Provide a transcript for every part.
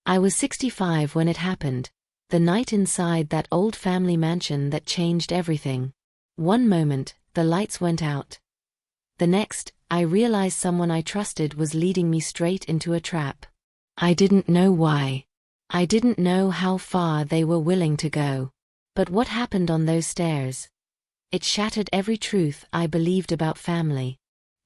I was 65 when it happened, the night inside that old family mansion that changed everything. One moment, the lights went out. The next, I realized someone I trusted was leading me straight into a trap. I didn't know why. I didn't know how far they were willing to go. But what happened on those stairs? It shattered every truth I believed about family.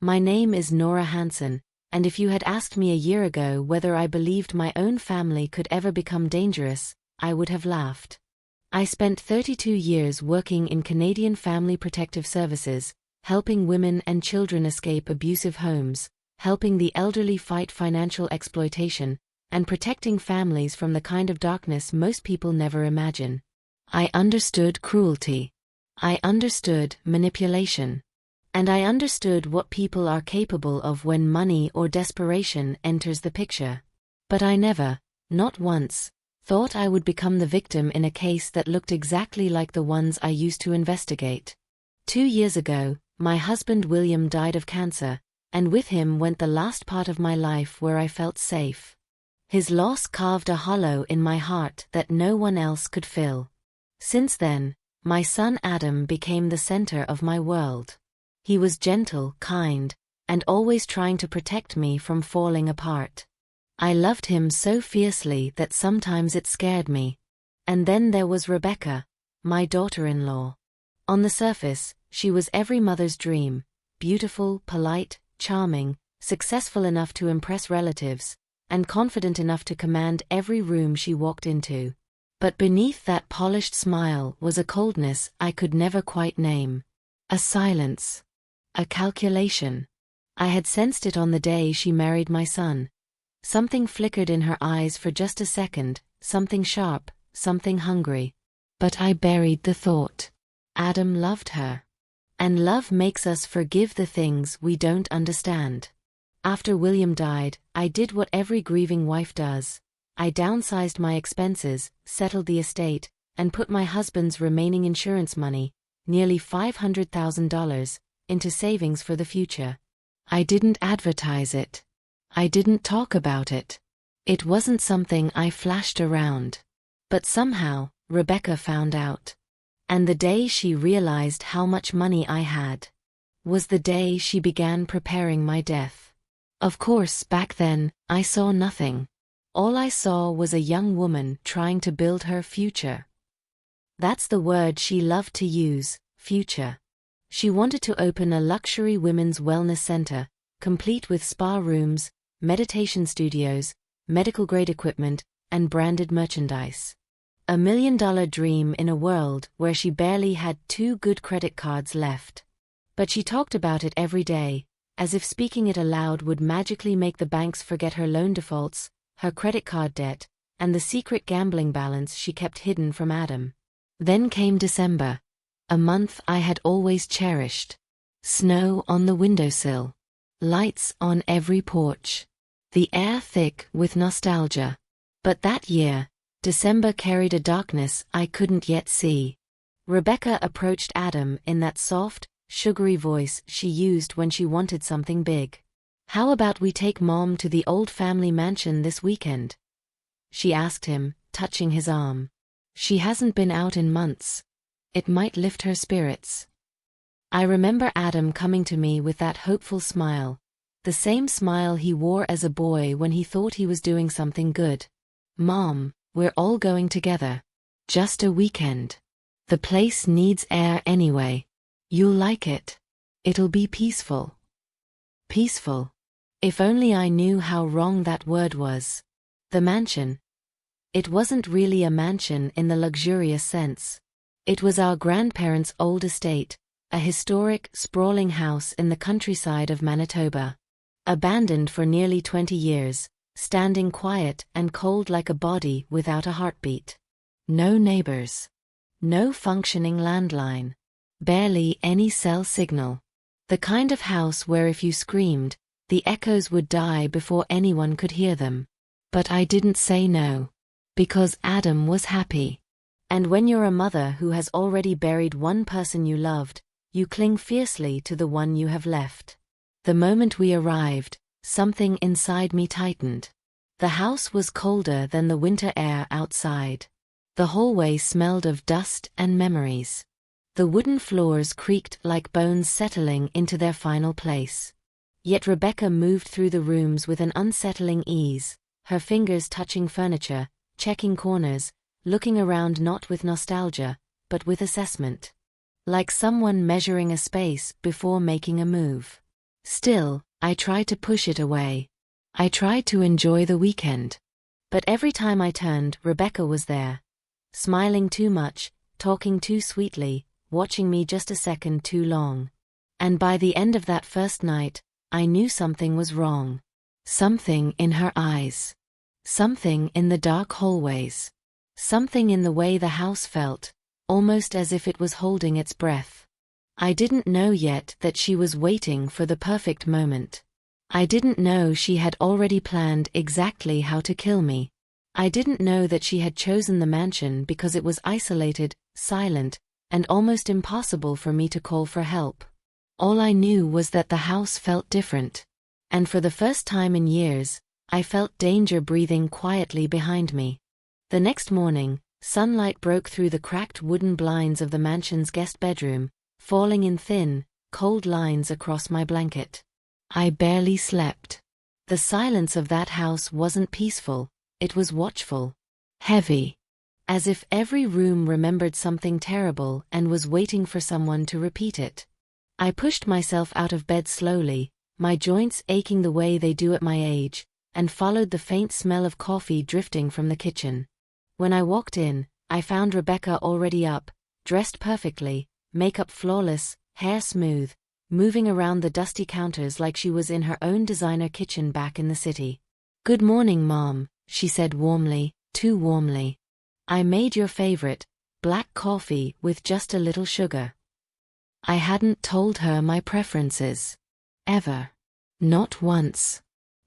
My name is Nora Hansen, and if you had asked me a year ago whether I believed my own family could ever become dangerous, I would have laughed. I spent 32 years working in Canadian Family Protective Services, helping women and children escape abusive homes, helping the elderly fight financial exploitation, and protecting families from the kind of darkness most people never imagine. I understood cruelty. I understood manipulation. And I understood what people are capable of when money or desperation enters the picture. But I never, not once, thought I would become the victim in a case that looked exactly like the ones I used to investigate. 2 years ago, my husband William died of cancer, and with him went the last part of my life where I felt safe. His loss carved a hollow in my heart that no one else could fill. Since then, my son Adam became the center of my world. He was gentle, kind, and always trying to protect me from falling apart. I loved him so fiercely that sometimes it scared me. And then there was Rebecca, my daughter-in-law. On the surface, she was every mother's dream, beautiful, polite, charming, successful enough to impress relatives, and confident enough to command every room she walked into. But beneath that polished smile was a coldness I could never quite name. A silence. A calculation. I had sensed it on the day she married my son. Something flickered in her eyes for just a second, something sharp, something hungry. But I buried the thought. Adam loved her. And love makes us forgive the things we don't understand. After William died, I did what every grieving wife does. I downsized my expenses, settled the estate, and put my husband's remaining insurance money, nearly $500,000, into savings for the future. I didn't advertise it. I didn't talk about it. It wasn't something I flashed around. But somehow, Rebecca found out. And the day she realized how much money I had was the day she began preparing my death. Of course, back then, I saw nothing. All I saw was a young woman trying to build her future. That's the word she loved to use, future. She wanted to open a luxury women's wellness center, complete with spa rooms, meditation studios, medical-grade equipment, and branded merchandise. $1 million dream in a world where she barely had 2 good credit cards left. But she talked about it every day, as if speaking it aloud would magically make the banks forget her loan defaults, her credit card debt, and the secret gambling balance she kept hidden from Adam. Then came December. A month I had always cherished. Snow on the windowsill. Lights on every porch. The air thick with nostalgia. But that year, December carried a darkness I couldn't yet see. Rebecca approached Adam in that soft, sugary voice she used when she wanted something big. "How about we take Mom to the old family mansion this weekend?" she asked him, touching his arm. "She hasn't been out in months. It might lift her spirits." I remember Adam coming to me with that hopeful smile, the same smile he wore as a boy when he thought he was doing something good. "Mom, we're all going together. Just a weekend. The place needs air anyway. You'll like it. It'll be peaceful." Peaceful. If only I knew how wrong that word was. The mansion. It wasn't really a mansion in the luxurious sense. It was our grandparents' old estate, a historic, sprawling house in the countryside of Manitoba. Abandoned for nearly 20 years, standing quiet and cold like a body without a heartbeat. No neighbors. No functioning landline. Barely any cell signal. The kind of house where if you screamed, the echoes would die before anyone could hear them. But I didn't say no. Because Adam was happy. And when you're a mother who has already buried one person you loved, you cling fiercely to the one you have left. The moment we arrived, something inside me tightened. The house was colder than the winter air outside. The hallway smelled of dust and memories. The wooden floors creaked like bones settling into their final place. Yet Rebecca moved through the rooms with an unsettling ease, her fingers touching furniture, checking corners, looking around not with nostalgia, but with assessment. Like someone measuring a space before making a move. Still, I tried to push it away. I tried to enjoy the weekend. But every time I turned, Rebecca was there. Smiling too much, talking too sweetly, watching me just a second too long. And by the end of that first night, I knew something was wrong. Something in her eyes. Something in the dark hallways. Something in the way the house felt, almost as if it was holding its breath. I didn't know yet that she was waiting for the perfect moment. I didn't know she had already planned exactly how to kill me. I didn't know that she had chosen the mansion because it was isolated, silent, and almost impossible for me to call for help. All I knew was that the house felt different. And for the first time in years, I felt danger breathing quietly behind me. The next morning, sunlight broke through the cracked wooden blinds of the mansion's guest bedroom, falling in thin, cold lines across my blanket. I barely slept. The silence of that house wasn't peaceful, it was watchful. Heavy. As if every room remembered something terrible and was waiting for someone to repeat it. I pushed myself out of bed slowly, my joints aching the way they do at my age, and followed the faint smell of coffee drifting from the kitchen. When I walked in, I found Rebecca already up, dressed perfectly, makeup flawless, hair smooth, moving around the dusty counters like she was in her own designer kitchen back in the city. "Good morning, Mom," she said warmly, too warmly. "I made your favorite, black coffee with just a little sugar." I hadn't told her my preferences. Ever. Not once.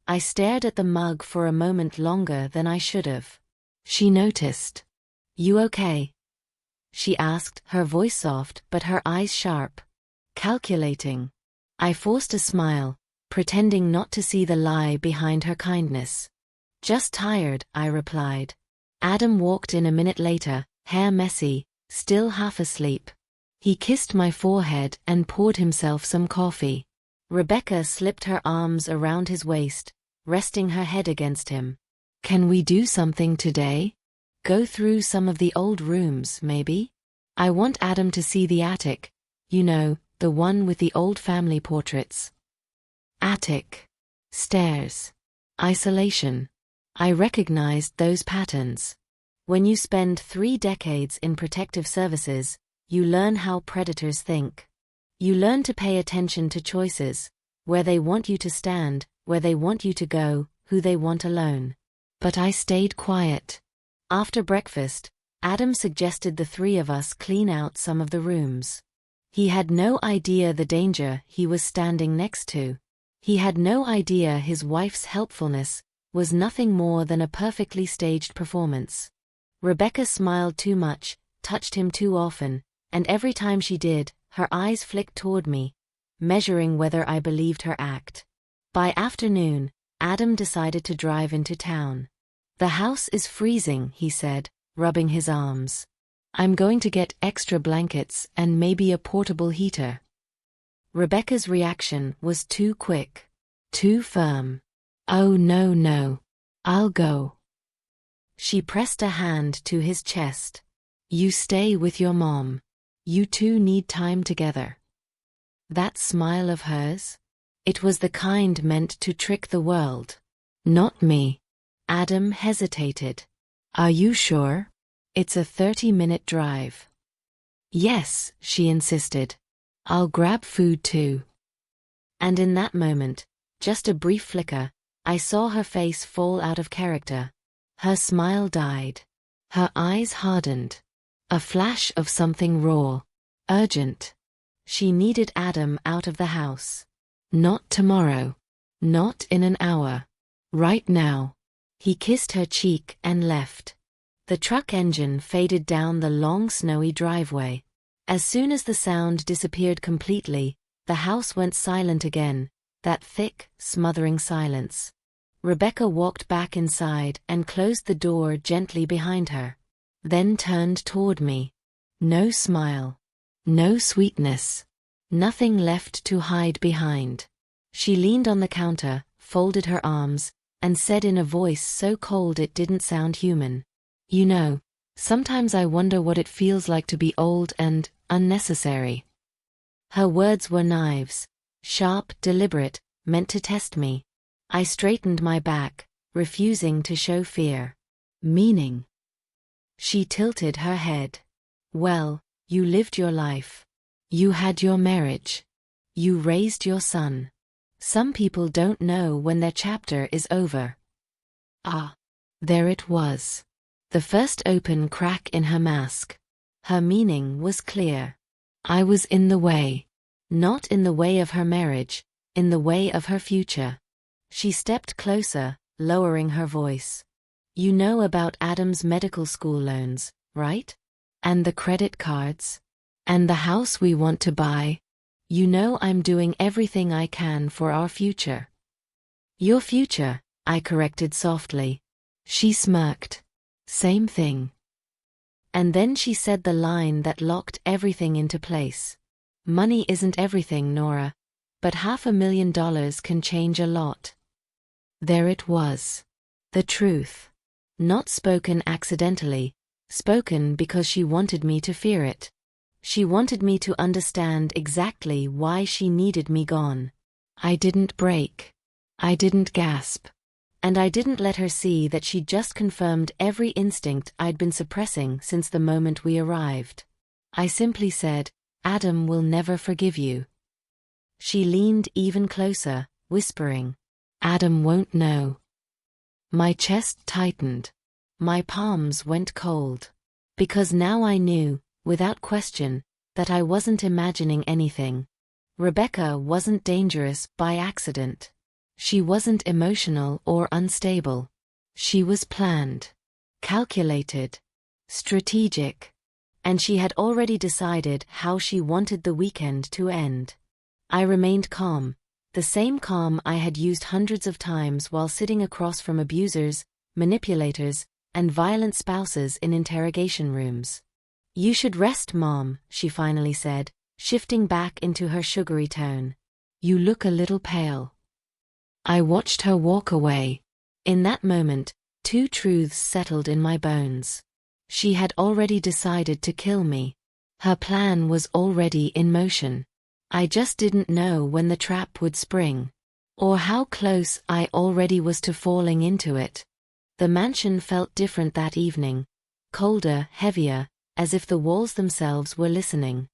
I stared at the mug for a moment longer than I should have. She noticed. "You okay?" she asked, her voice soft but her eyes sharp. Calculating. I forced a smile, pretending not to see the lie behind her kindness. "Just tired," I replied. Adam walked in a minute later, hair messy, still half asleep. He kissed my forehead and poured himself some coffee. Rebecca slipped her arms around his waist, resting her head against him. "Can we do something today? Go through some of the old rooms, maybe? I want Adam to see the attic, you know, the one with the old family portraits." Attic. Stairs. Isolation. I recognized those patterns. When you spend 3 decades in protective services, you learn how predators think. You learn to pay attention to choices, where they want you to stand, where they want you to go, who they want alone. But I stayed quiet. After breakfast, Adam suggested the 3 of us clean out some of the rooms. He had no idea the danger he was standing next to. He had no idea his wife's helpfulness was nothing more than a perfectly staged performance. Rebecca smiled too much, touched him too often, and every time she did, her eyes flicked toward me, measuring whether I believed her act. By afternoon, Adam decided to drive into town. "The house is freezing," he said, rubbing his arms. "I'm going to get extra blankets and maybe a portable heater." Rebecca's reaction was too quick. Too firm. "Oh no, I'll go." She pressed a hand to his chest. "You stay with your mom. You two need time together." That smile of hers? It was the kind meant to trick the world. Not me. Adam hesitated. "Are you sure? It's a 30-minute drive." "Yes," she insisted. "I'll grab food too." And in that moment, just a brief flicker, I saw her face fall out of character. Her smile died. Her eyes hardened. A flash of something raw. Urgent. She needed Adam out of the house. Not tomorrow. Not in an hour. Right now. He kissed her cheek and left. The truck engine faded down the long snowy driveway. As soon as the sound disappeared completely, the house went silent again, that thick, smothering silence. Rebecca walked back inside and closed the door gently behind her. Then turned toward me. No smile. No sweetness. Nothing left to hide behind. She leaned on the counter, folded her arms, and said in a voice so cold it didn't sound human, "You know, sometimes I wonder what it feels like to be old and unnecessary." Her words were knives, sharp, deliberate, meant to test me. I straightened my back, refusing to show fear. Meaning? She tilted her head. Well, you lived your life. You had your marriage. You raised your son. Some people don't know when their chapter is over. Ah. There it was. The first open crack in her mask. Her meaning was clear. I was in the way. Not in the way of her marriage, in the way of her future. She stepped closer, lowering her voice. You know about Adam's medical school loans, right? And the credit cards? And the house we want to buy? You know I'm doing everything I can for our future. Your future, I corrected softly. She smirked. Same thing. And then she said the line that locked everything into place. Money isn't everything, Nora, but $500,000 can change a lot. There it was. The truth. Not spoken accidentally, spoken because she wanted me to fear it. She wanted me to understand exactly why she needed me gone. I didn't break. I didn't gasp. And I didn't let her see that she'd just confirmed every instinct I'd been suppressing since the moment we arrived. I simply said, Adam will never forgive you. She leaned even closer, whispering, Adam won't know. My chest tightened. My palms went cold. Because now I knew, without question, that I wasn't imagining anything. Rebecca wasn't dangerous by accident. She wasn't emotional or unstable. She was planned, calculated, strategic. And she had already decided how she wanted the weekend to end. I remained calm, the same calm I had used hundreds of times while sitting across from abusers, manipulators, and violent spouses in interrogation rooms. You should rest, Mom, she finally said, shifting back into her sugary tone. You look a little pale. I watched her walk away. In that moment, two truths settled in my bones. She had already decided to kill me. Her plan was already in motion. I just didn't know when the trap would spring, or how close I already was to falling into it. The mansion felt different that evening, colder, heavier, as if the walls themselves were listening.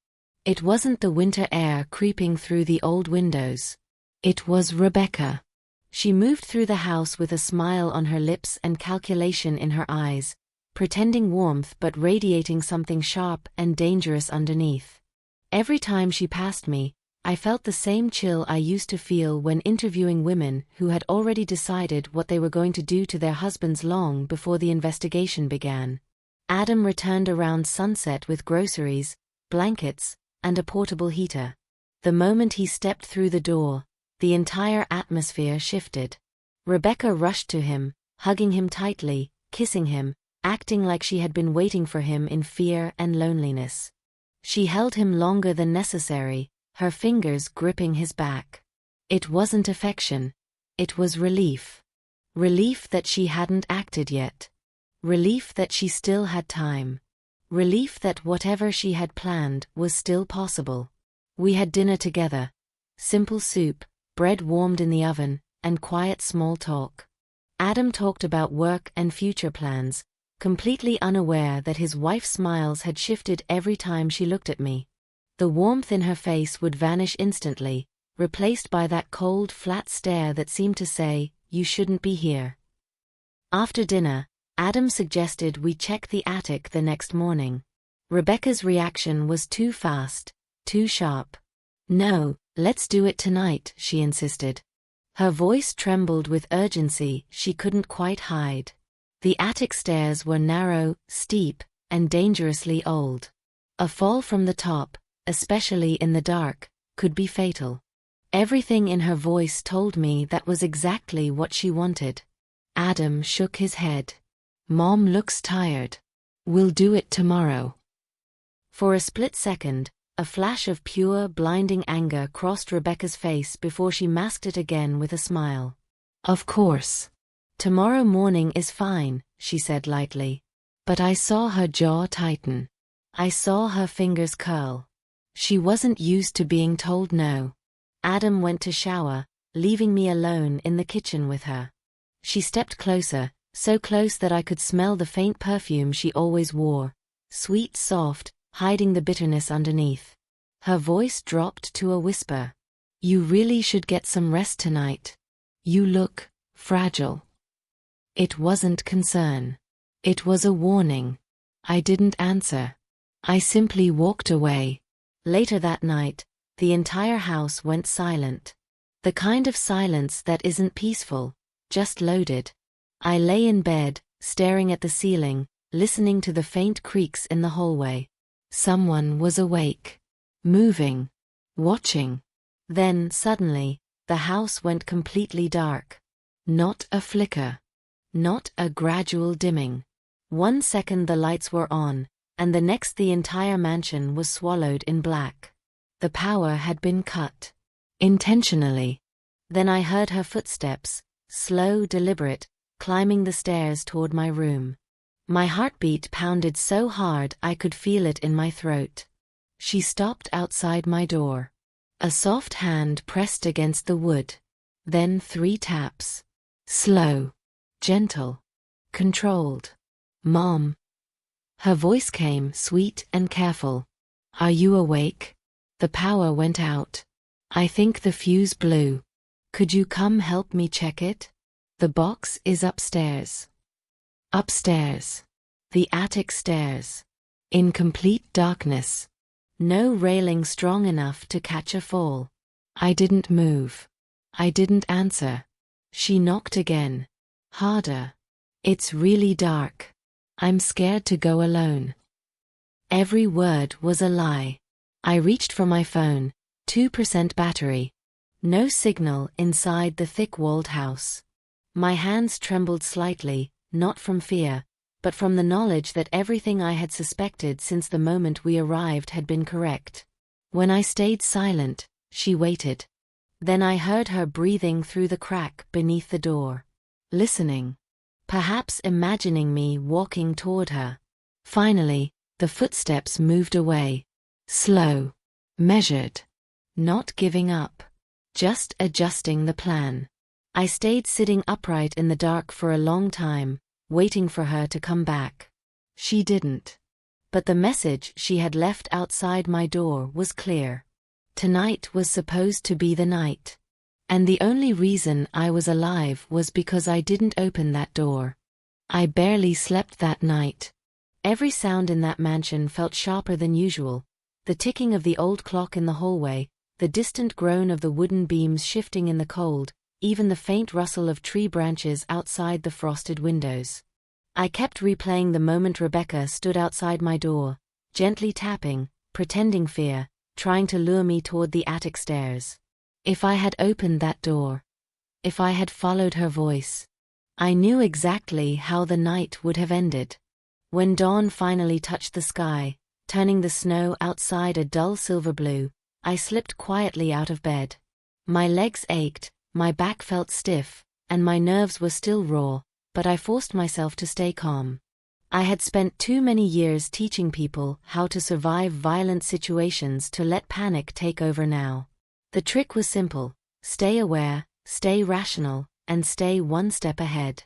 It wasn't the winter air creeping through the old windows. It was Rebecca. She moved through the house with a smile on her lips and calculation in her eyes, pretending warmth but radiating something sharp and dangerous underneath. Every time she passed me, I felt the same chill I used to feel when interviewing women who had already decided what they were going to do to their husbands long before the investigation began. Adam returned around sunset with groceries, blankets, and a portable heater. The moment he stepped through the door, the entire atmosphere shifted. Rebecca rushed to him, hugging him tightly, kissing him, acting like she had been waiting for him in fear and loneliness. She held him longer than necessary, her fingers gripping his back. It wasn't affection. It was relief. Relief that she hadn't acted yet. Relief that she still had time. Relief that whatever she had planned was still possible. We had dinner together. Simple soup, bread warmed in the oven, and quiet small talk. Adam talked about work and future plans, completely unaware that his wife's smiles had shifted every time she looked at me. The warmth in her face would vanish instantly, replaced by that cold, flat stare that seemed to say, "You shouldn't be here." After dinner, Adam suggested we check the attic the next morning. Rebecca's reaction was too fast, too sharp. "No, let's do it tonight," she insisted. Her voice trembled with urgency she couldn't quite hide. The attic stairs were narrow, steep, and dangerously old. A fall from the top, especially in the dark, could be fatal. Everything in her voice told me that was exactly what she wanted. Adam shook his head. Mom looks tired. We'll do it tomorrow. For a split second, a flash of pure, blinding anger crossed Rebecca's face before she masked it again with a smile. Of course. Tomorrow morning is fine, she said lightly. But I saw her jaw tighten. I saw her fingers curl. She wasn't used to being told no. Adam went to shower, leaving me alone in the kitchen with her. She stepped closer, so close that I could smell the faint perfume she always wore, sweet, soft, hiding the bitterness underneath. Her voice dropped to a whisper. You really should get some rest tonight. You look fragile. It wasn't concern. It was a warning. I didn't answer. I simply walked away. Later that night, the entire house went silent. The kind of silence that isn't peaceful, just loaded. I lay in bed, staring at the ceiling, listening to the faint creaks in the hallway. Someone was awake. Moving. Watching. Then, suddenly, the house went completely dark. Not a flicker. Not a gradual dimming. 1 second the lights were on, and the next the entire mansion was swallowed in black. The power had been cut. Intentionally. Then I heard her footsteps, slow, deliberate, climbing the stairs toward my room. My heartbeat pounded so hard I could feel it in my throat. She stopped outside my door. A soft hand pressed against the wood. Then 3 taps. Slow. Gentle. Controlled. Mom. Her voice came sweet and careful. Are you awake? The power went out. I think the fuse blew. Could you come help me check it? The box is upstairs. Upstairs. The attic stairs. In complete darkness. No railing strong enough to catch a fall. I didn't move. I didn't answer. She knocked again. Harder. It's really dark. I'm scared to go alone. Every word was a lie. I reached for my phone, 2% battery. No signal inside the thick-walled house. My hands trembled slightly, not from fear, but from the knowledge that everything I had suspected since the moment we arrived had been correct. When I stayed silent, she waited. Then I heard her breathing through the crack beneath the door. Listening. Perhaps imagining me walking toward her. Finally, the footsteps moved away. Slow. Measured. Not giving up. Just adjusting the plan. I stayed sitting upright in the dark for a long time, waiting for her to come back. She didn't. But the message she had left outside my door was clear. Tonight was supposed to be the night. And the only reason I was alive was because I didn't open that door. I barely slept that night. Every sound in that mansion felt sharper than usual. The ticking of the old clock in the hallway, the distant groan of the wooden beams shifting in the cold, even the faint rustle of tree branches outside the frosted windows. I kept replaying the moment Rebecca stood outside my door, gently tapping, pretending fear, trying to lure me toward the attic stairs. If I had opened that door, if I had followed her voice, I knew exactly how the night would have ended. When dawn finally touched the sky, turning the snow outside a dull silver blue, I slipped quietly out of bed. My legs ached, my back felt stiff, and my nerves were still raw, but I forced myself to stay calm. I had spent too many years teaching people how to survive violent situations to let panic take over now. The trick was simple: stay aware, stay rational, and stay one step ahead.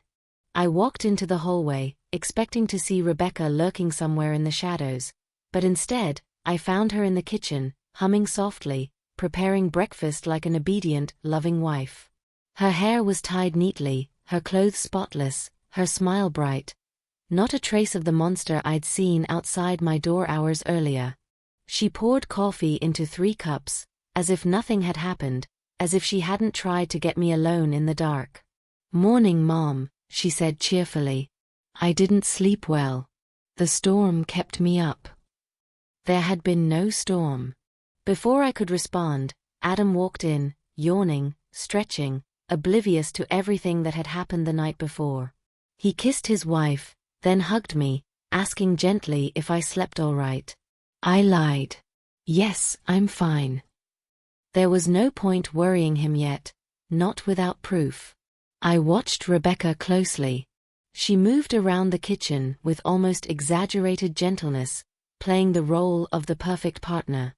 I walked into the hallway, expecting to see Rebecca lurking somewhere in the shadows, but instead, I found her in the kitchen, humming softly, preparing breakfast like an obedient, loving wife. Her hair was tied neatly, her clothes spotless, her smile bright. Not a trace of the monster I'd seen outside my door hours earlier. She poured coffee into 3 cups, as if nothing had happened, as if she hadn't tried to get me alone in the dark. "Morning, Mom," she said cheerfully. "I didn't sleep well. The storm kept me up." There had been no storm. Before I could respond, Adam walked in, yawning, stretching, oblivious to everything that had happened the night before. He kissed his wife, then hugged me, asking gently if I slept all right. I lied. Yes, I'm fine. There was no point worrying him yet, not without proof. I watched Rebecca closely. She moved around the kitchen with almost exaggerated gentleness, playing the role of the perfect partner.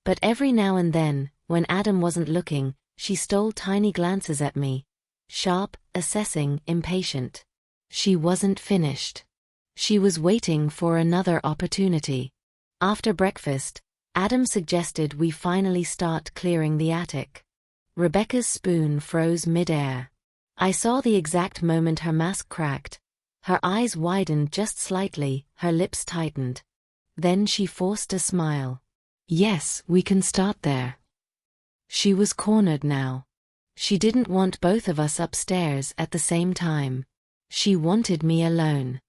But every now and then, when Adam wasn't looking, she stole tiny glances at me. Sharp, assessing, impatient. She wasn't finished. She was waiting for another opportunity. After breakfast, Adam suggested we finally start clearing the attic. Rebecca's spoon froze mid-air. I saw the exact moment her mask cracked. Her eyes widened just slightly, her lips tightened. Then she forced a smile. Yes, we can start there. She was cornered now. She didn't want both of us upstairs at the same time. She wanted me alone.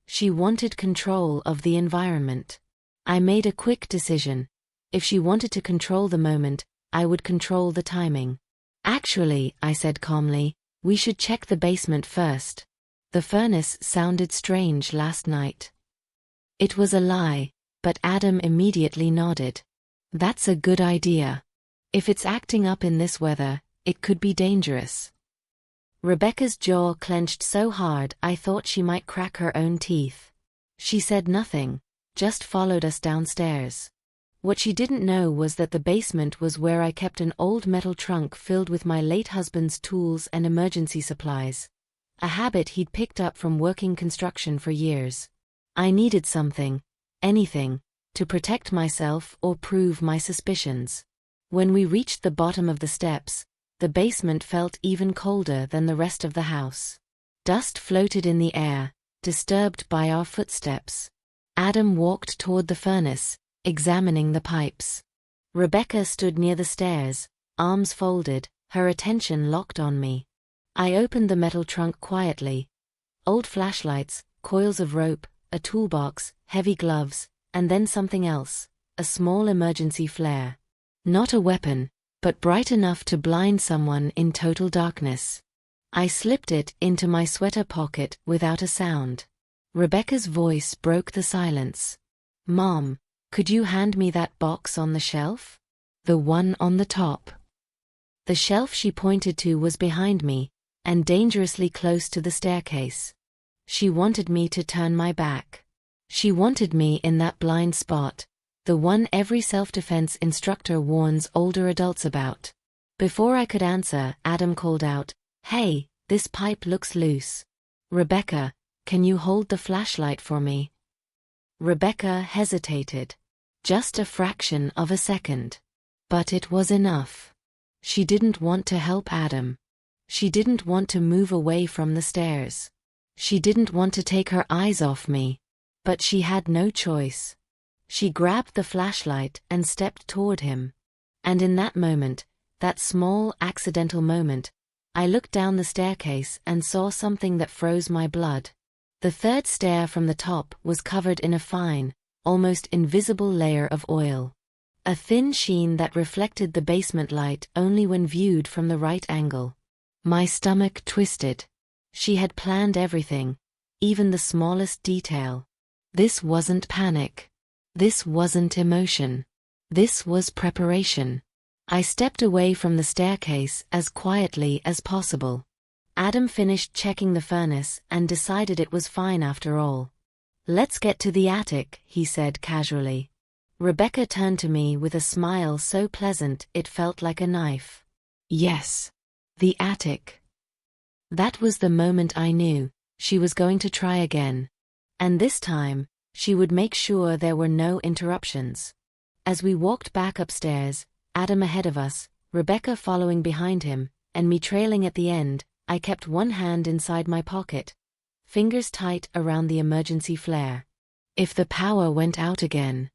She wanted control of the environment. I made a quick decision. If she wanted to control the moment, I would control the timing. Actually, I said calmly, we should check the basement first. The furnace sounded strange last night. It was a lie, but Adam immediately nodded. That's a good idea. If it's acting up in this weather, it could be dangerous. Rebecca's jaw clenched so hard I thought she might crack her own teeth. She said nothing, just followed us downstairs. What she didn't know was that the basement was where I kept an old metal trunk filled with my late husband's tools and emergency supplies. A habit he'd picked up from working construction for years. I needed something, anything, to protect myself or prove my suspicions. When we reached the bottom of the steps, the basement felt even colder than the rest of the house. Dust floated in the air, disturbed by our footsteps. Adam walked toward the furnace, examining the pipes. Rebecca stood near the stairs, arms folded, her attention locked on me. I opened the metal trunk quietly. Old flashlights, coils of rope, a toolbox, heavy gloves, and then something else, a small emergency flare. Not a weapon, but bright enough to blind someone in total darkness. I slipped it into my sweater pocket without a sound. Rebecca's voice broke the silence. Mom, could you hand me that box on the shelf? The one on the top. The shelf she pointed to was behind me, and dangerously close to the staircase. She wanted me to turn my back. She wanted me in that blind spot, the one every self-defense instructor warns older adults about. Before I could answer, Adam called out, "Hey, this pipe looks loose. Rebecca, can you hold the flashlight for me?" Rebecca hesitated. Just a fraction of a second. But it was enough. She didn't want to help Adam. She didn't want to move away from the stairs. She didn't want to take her eyes off me. But she had no choice. She grabbed the flashlight and stepped toward him. And in that moment, that small accidental moment, I looked down the staircase and saw something that froze my blood. The third stair from the top was covered in a fine, almost invisible layer of oil. A thin sheen that reflected the basement light only when viewed from the right angle. My stomach twisted. She had planned everything, even the smallest detail. This wasn't panic. This wasn't emotion. This was preparation. I stepped away from the staircase as quietly as possible. Adam finished checking the furnace and decided it was fine after all. "Let's get to the attic," he said casually. Rebecca turned to me with a smile so pleasant it felt like a knife. Yes. The attic. That was the moment I knew she was going to try again. And this time, she would make sure there were no interruptions. As we walked back upstairs, Adam ahead of us, Rebecca following behind him, and me trailing at the end, I kept one hand inside my pocket, fingers tight around the emergency flare. If the power went out again.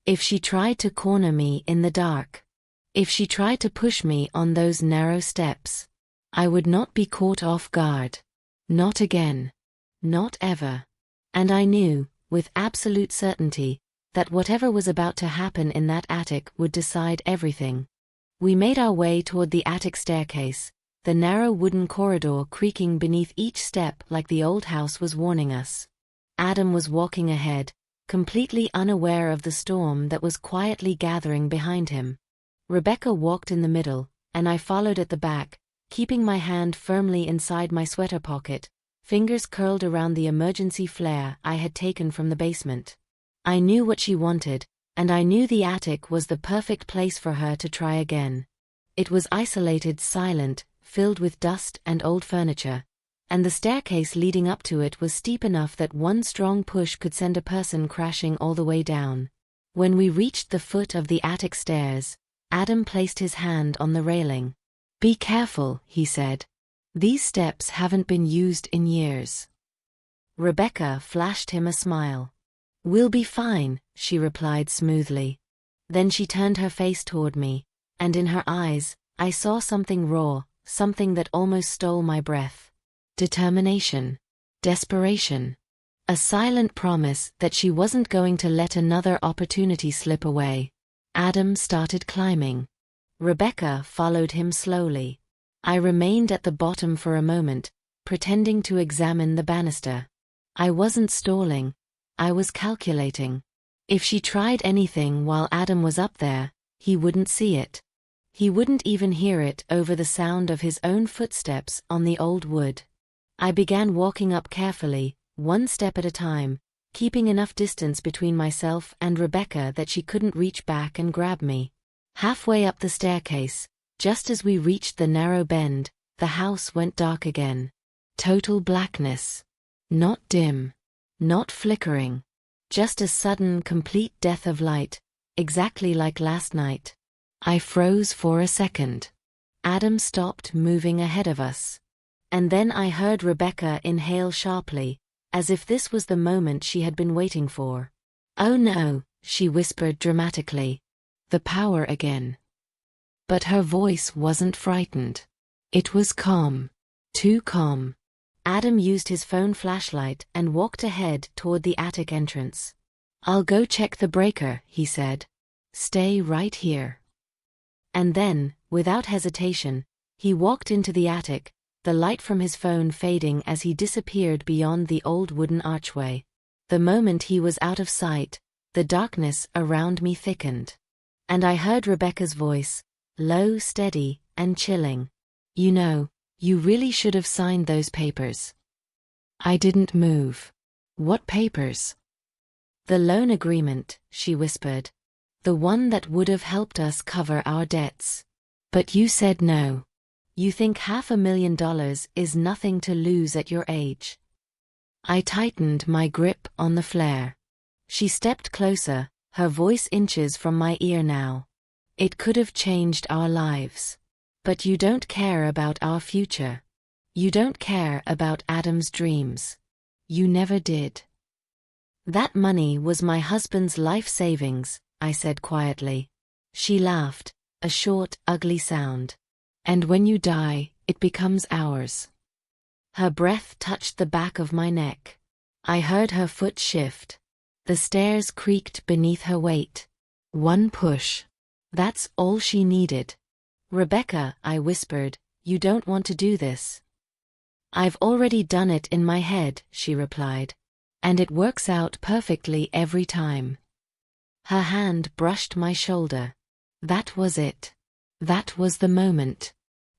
If she tried to corner me in the dark. If she tried to push me on those narrow steps. I would not be caught off guard. Not again. Not ever. And I knew, with absolute certainty, that whatever was about to happen in that attic would decide everything. We made our way toward the attic staircase, the narrow wooden corridor creaking beneath each step like the old house was warning us. Adam was walking ahead, completely unaware of the storm that was quietly gathering behind him. Rebecca walked in the middle, and I followed at the back, keeping my hand firmly inside my sweater pocket, fingers curled around the emergency flare I had taken from the basement. I knew what she wanted, and I knew the attic was the perfect place for her to try again. It was isolated, silent, filled with dust and old furniture, and the staircase leading up to it was steep enough that one strong push could send a person crashing all the way down. When we reached the foot of the attic stairs, Adam placed his hand on the railing. "Be careful," he said. "These steps haven't been used in years." Rebecca flashed him a smile. "We'll be fine," she replied smoothly. Then she turned her face toward me, and in her eyes, I saw something raw, something that almost stole my breath. Determination. Desperation. A silent promise that she wasn't going to let another opportunity slip away. Adam started climbing. Rebecca followed him slowly. I remained at the bottom for a moment, pretending to examine the banister. I wasn't stalling. I was calculating. If she tried anything while Adam was up there, he wouldn't see it. He wouldn't even hear it over the sound of his own footsteps on the old wood. I began walking up carefully, one step at a time, keeping enough distance between myself and Rebecca that she couldn't reach back and grab me. Halfway up the staircase, just as we reached the narrow bend, the house went dark again. Total blackness. Not dim. Not flickering. Just a sudden, complete death of light, exactly like last night. I froze for a second. Adam stopped moving ahead of us. And then I heard Rebecca inhale sharply, as if this was the moment she had been waiting for. "Oh no," she whispered dramatically. "The power again." But her voice wasn't frightened. It was calm. Too calm. Adam used his phone flashlight and walked ahead toward the attic entrance. "I'll go check the breaker," he said. "Stay right here." And then, without hesitation, he walked into the attic, the light from his phone fading as he disappeared beyond the old wooden archway. The moment he was out of sight, the darkness around me thickened. And I heard Rebecca's voice, low, steady, and chilling. "You know, you really should have signed those papers." I didn't move. "What papers?" "The loan agreement," she whispered. "The one that would have helped us cover our debts. But you said no. You think $500,000 is nothing to lose at your age." I tightened my grip on the flare. She stepped closer, her voice inches from my ear now. "It could have changed our lives. But you don't care about our future. You don't care about Adam's dreams. You never did." "That money was my husband's life savings," I said quietly. She laughed, a short, ugly sound. "And when you die, it becomes ours." Her breath touched the back of my neck. I heard her foot shift. The stairs creaked beneath her weight. One push. That's all she needed. "Rebecca," I whispered, "you don't want to do this." "I've already done it in my head," she replied. "And it works out perfectly every time." Her hand brushed my shoulder. That was it. That was the moment.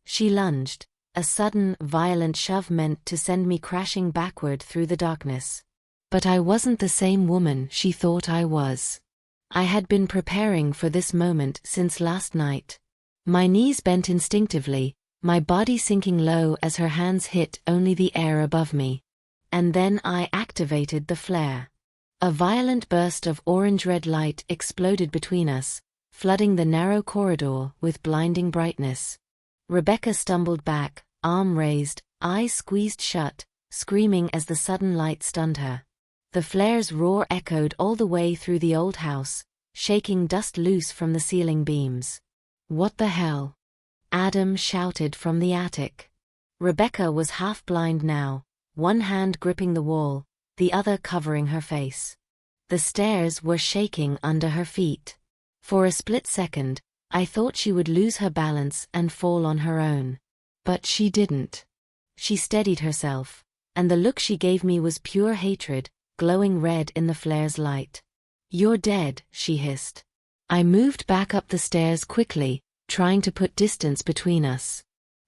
She lunged, a sudden, violent shove meant to send me crashing backward through the darkness. But I wasn't the same woman she thought I was. I had been preparing for this moment since last night. My knees bent instinctively, my body sinking low as her hands hit only the air above me. And then I activated the flare. A violent burst of orange-red light exploded between us, flooding the narrow corridor with blinding brightness. Rebecca stumbled back, arm raised, eyes squeezed shut, screaming as the sudden light stunned her. The flare's roar echoed all the way through the old house, shaking dust loose from the ceiling beams. "What the hell?" Adam shouted from the attic. Rebecca was half blind now, one hand gripping the wall, the other covering her face. The stairs were shaking under her feet. For a split second, I thought she would lose her balance and fall on her own. But she didn't. She steadied herself, and the look she gave me was pure hatred, glowing red in the flare's light. "You're dead," she hissed. I moved back up the stairs quickly, trying to put distance between us.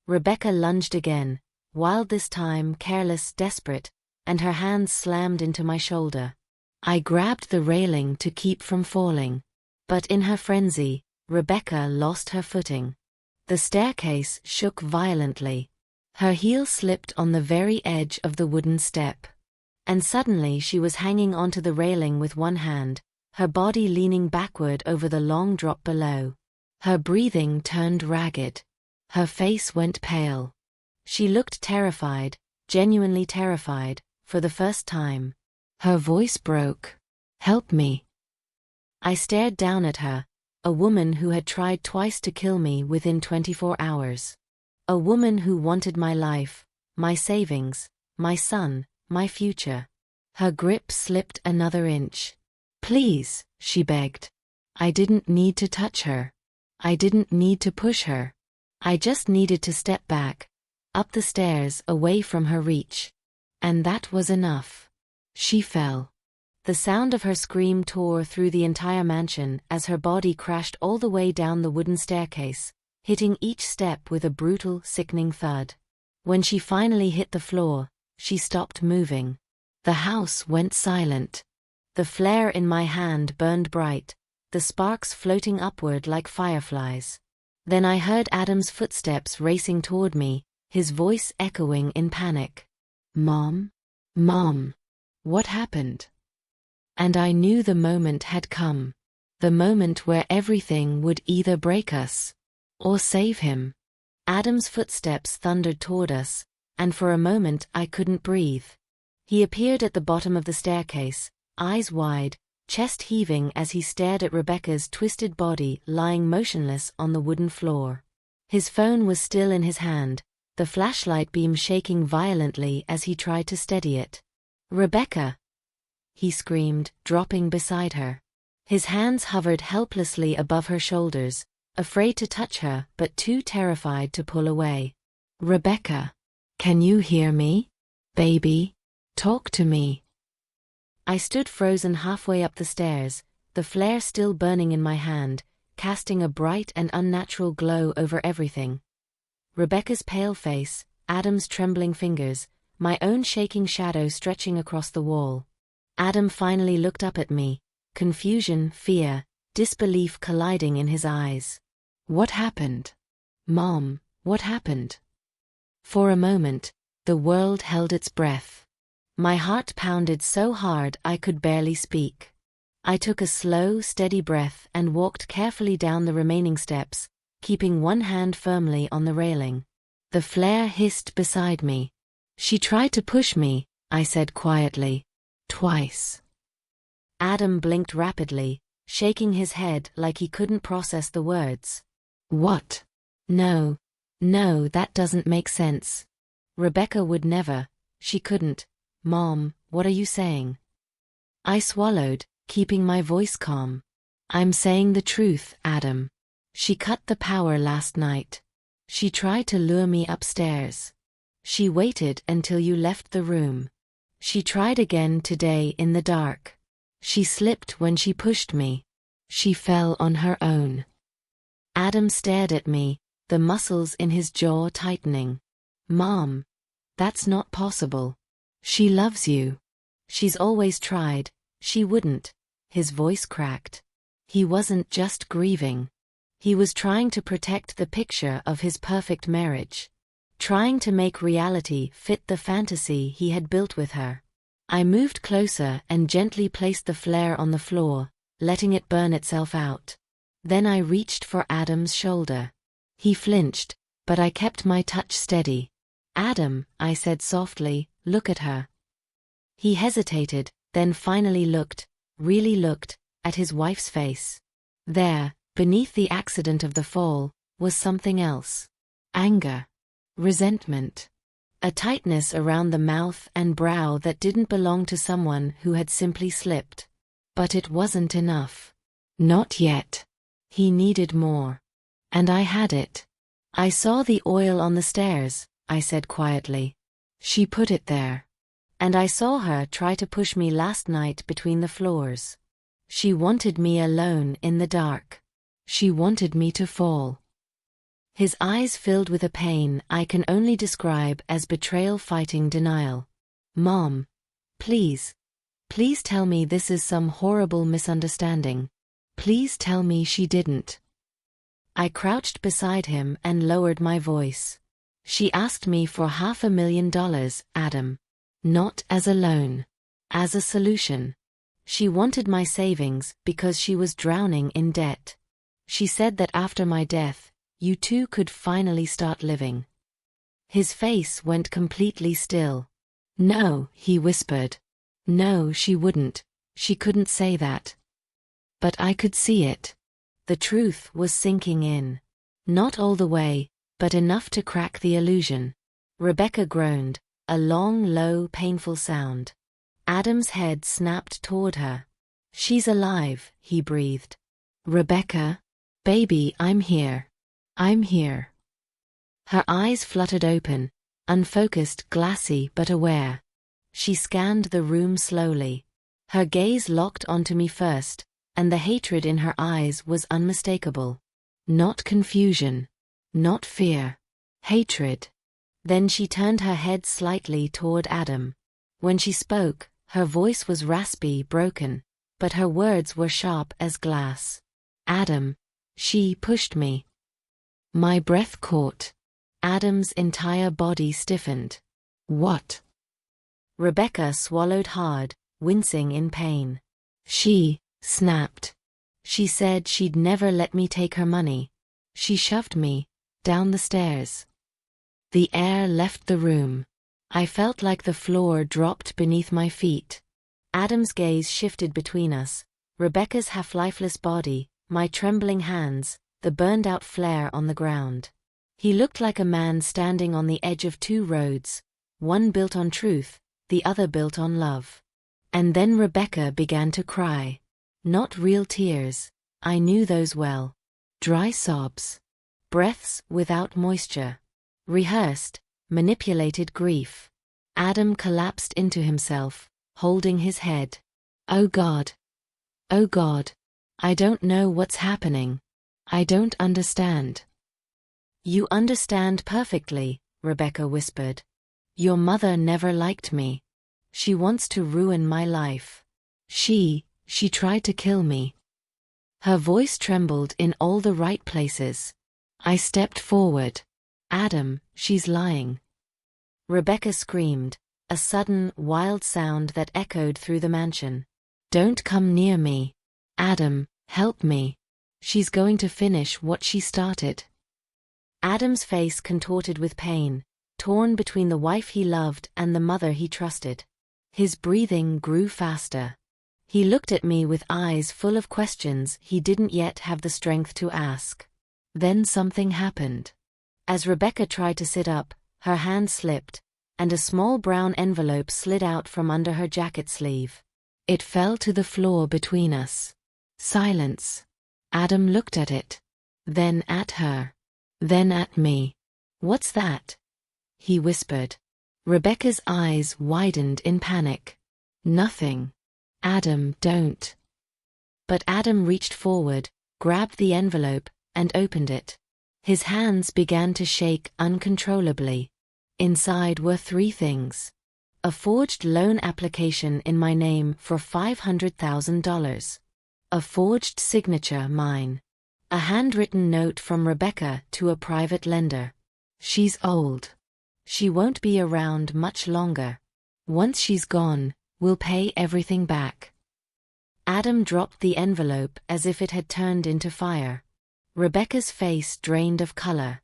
Rebecca lunged again, wild this time, careless, desperate, and her hands slammed into my shoulder. I grabbed the railing to keep from falling. But in her frenzy, Rebecca lost her footing. The staircase shook violently. Her heel slipped on the very edge of the wooden step. And suddenly she was hanging onto the railing with one hand, her body leaning backward over the long drop below. Her breathing turned ragged. Her face went pale. She looked terrified, genuinely terrified, for the first time. Her voice broke. "Help me." I stared down at her, a woman who had tried twice to kill me within 24 hours. A woman who wanted my life, my savings, my son, my future. Her grip slipped another inch. "Please," she begged. I didn't need to touch her. I didn't need to push her. I just needed to step back, up the stairs away from her reach. And that was enough. She fell. The sound of her scream tore through the entire mansion as her body crashed all the way down the wooden staircase, hitting each step with a brutal, sickening thud. When she finally hit the floor, she stopped moving. The house went silent. The flare in my hand burned bright, the sparks floating upward like fireflies. Then I heard Adam's footsteps racing toward me, his voice echoing in panic. "Mom? Mom? What happened?" And I knew the moment had come. The moment where everything would either break us or save him. Adam's footsteps thundered toward us, and for a moment I couldn't breathe. He appeared at the bottom of the staircase, eyes wide, chest heaving as he stared at Rebecca's twisted body lying motionless on the wooden floor. His phone was still in his hand, the flashlight beam shaking violently as he tried to steady it. "Rebecca!" he screamed, dropping beside her. His hands hovered helplessly above her shoulders, afraid to touch her but too terrified to pull away. "Rebecca! Can you hear me? Baby? Talk to me." I stood frozen halfway up the stairs, the flare still burning in my hand, casting a bright and unnatural glow over everything. Rebecca's pale face, Adam's trembling fingers, my own shaking shadow stretching across the wall. Adam finally looked up at me, confusion, fear, disbelief colliding in his eyes. "What happened? Mom, what happened?" For a moment, the world held its breath. My heart pounded so hard I could barely speak. I took a slow, steady breath and walked carefully down the remaining steps, keeping one hand firmly on the railing. The flare hissed beside me. "She tried to push me," I said quietly. "Twice." Adam blinked rapidly, shaking his head like he couldn't process the words. "What? No, that doesn't make sense. Rebecca would never, she couldn't. Mom, what are you saying?" I swallowed, keeping my voice calm. "I'm saying the truth, Adam. She cut the power last night. She tried to lure me upstairs. She waited until you left the room. She tried again today in the dark. She slipped when she pushed me. She fell on her own." Adam stared at me, the muscles in his jaw tightening. "Mom, that's not possible. She loves you. She's always tried, she wouldn't." His voice cracked. He wasn't just grieving. He was trying to protect the picture of his perfect marriage. Trying to make reality fit the fantasy he had built with her. I moved closer and gently placed the flare on the floor, letting it burn itself out. Then I reached for Adam's shoulder. He flinched, but I kept my touch steady. "Adam," I said softly, "look at her." He hesitated, then finally looked, really looked, at his wife's face. There, beneath the accident of the fall, was something else. Anger. Resentment. A tightness around the mouth and brow that didn't belong to someone who had simply slipped. But it wasn't enough. Not yet. He needed more. And I had it. I saw the oil on the stairs, I said quietly. She put it there. And I saw her try to push me last night between the floors. She wanted me alone in the dark. She wanted me to fall. His eyes filled with a pain I can only describe as betrayal fighting denial. Mom, please. Please tell me this is some horrible misunderstanding. Please tell me she didn't. I crouched beside him and lowered my voice. She asked me for $500,000, Adam. Not as a loan. As a solution. She wanted my savings because she was drowning in debt. She said that after my death, you two could finally start living. His face went completely still. No, he whispered. No, she wouldn't. She couldn't say that. But I could see it. The truth was sinking in. Not all the way, but enough to crack the illusion. Rebecca groaned, a long, low, painful sound. Adam's head snapped toward her. She's alive, he breathed. Rebecca? Baby, I'm here. I'm here. Her eyes fluttered open, unfocused, glassy but aware. She scanned the room slowly. Her gaze locked onto me first, and the hatred in her eyes was unmistakable. Not confusion. Not fear. Hatred. Then she turned her head slightly toward Adam. When she spoke, her voice was raspy, broken, but her words were sharp as glass. Adam. She pushed me. My breath caught. Adam's entire body stiffened. What? Rebecca swallowed hard, wincing in pain. She snapped. She said she'd never let me take her money. She shoved me down the stairs. The air left the room. I felt like the floor dropped beneath my feet. Adam's gaze shifted between us, Rebecca's half-lifeless body, my trembling hands, the burned-out flare on the ground. He looked like a man standing on the edge of two roads, one built on truth, the other built on love. And then Rebecca began to cry. Not real tears, I knew those well. Dry sobs. Breaths without moisture. Rehearsed, manipulated grief. Adam collapsed into himself, holding his head. Oh God. Oh God. I don't know what's happening. I don't understand. You understand perfectly, Rebecca whispered. Your mother never liked me. She wants to ruin my life. She tried to kill me. Her voice trembled in all the right places. I stepped forward. Adam, she's lying. Rebecca screamed, a sudden, wild sound that echoed through the mansion. Don't come near me. Adam, help me. She's going to finish what she started. Adam's face contorted with pain, torn between the wife he loved and the mother he trusted. His breathing grew faster. He looked at me with eyes full of questions he didn't yet have the strength to ask. Then something happened. As Rebecca tried to sit up, her hand slipped, and a small brown envelope slid out from under her jacket sleeve. It fell to the floor between us. Silence. Adam looked at it. Then at her. Then at me. What's that? He whispered. Rebecca's eyes widened in panic. Nothing. Adam, don't. But Adam reached forward, grabbed the envelope, and opened it. His hands began to shake uncontrollably. Inside were 3 things. A forged loan application in my name for $500,000. A forged signature, mine. A handwritten note from Rebecca to a private lender. She's old. She won't be around much longer. Once she's gone, we'll pay everything back. Adam dropped the envelope as if it had turned into fire. Rebecca's face drained of color.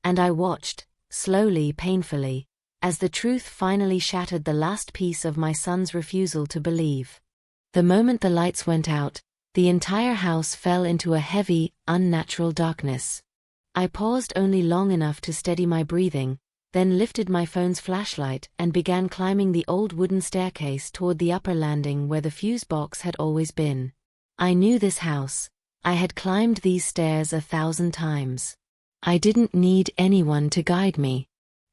And I watched, slowly, painfully, as the truth finally shattered the last piece of my son's refusal to believe. The moment the lights went out, the entire house fell into a heavy, unnatural darkness. I paused only long enough to steady my breathing, then lifted my phone's flashlight and began climbing the old wooden staircase toward the upper landing where the fuse box had always been. I knew this house. I had climbed these stairs 1,000 times. I didn't need anyone to guide me.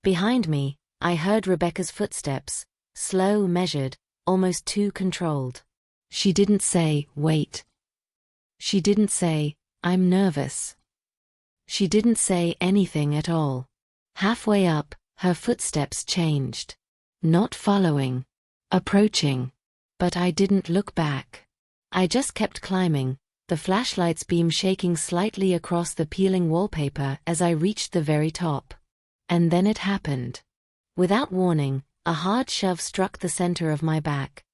Behind me, I heard Rebecca's footsteps, slow, measured, almost too controlled. She didn't say, "Wait." She didn't say, "I'm nervous." She didn't say anything at all. Halfway up, her footsteps changed. Not following. Approaching. But I didn't look back. I just kept climbing, the flashlight's beam shaking slightly across the peeling wallpaper as I reached the very top. And then it happened. Without warning, a hard shove struck the center of my back.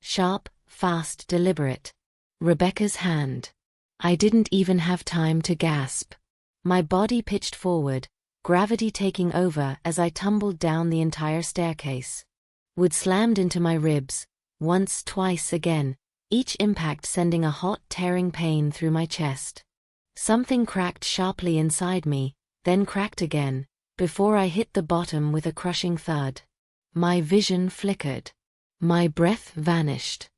Sharp, fast, deliberate. Rebecca's hand. I didn't even have time to gasp. My body pitched forward, gravity taking over as I tumbled down the entire staircase. Wood slammed into my ribs, once, twice again, each impact sending a hot, tearing pain through my chest. Something cracked sharply inside me, then cracked again, before I hit the bottom with a crushing thud. My vision flickered. My breath vanished.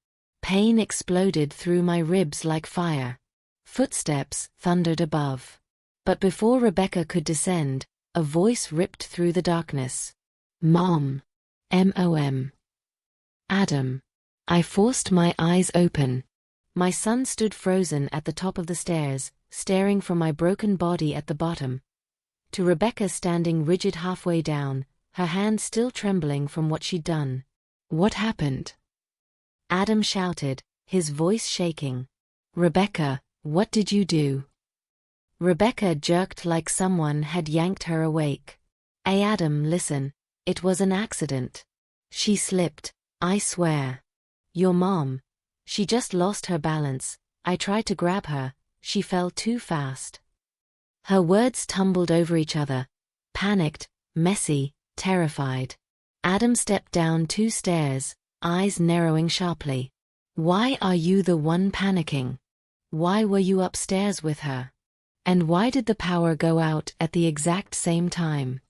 Pain exploded through my ribs like fire. Footsteps thundered above. But before Rebecca could descend, a voice ripped through the darkness. "Mom." M-O-M. Adam. I forced my eyes open. My son stood frozen at the top of the stairs, staring from my broken body at the bottom, to Rebecca standing rigid halfway down, her hand still trembling from what she'd done. "What happened?" Adam shouted, his voice shaking. "Rebecca, what did you do?" Rebecca jerked like someone had yanked her awake. "Hey Adam, listen. It was an accident. She slipped, I swear. Your mom. She just lost her balance. I tried to grab her. She fell too fast." Her words tumbled over each other. Panicked, messy, terrified. Adam stepped down 2 stairs, eyes narrowing sharply. "Why are you the one panicking? Why were you upstairs with her? And why did the power go out at the exact same time?"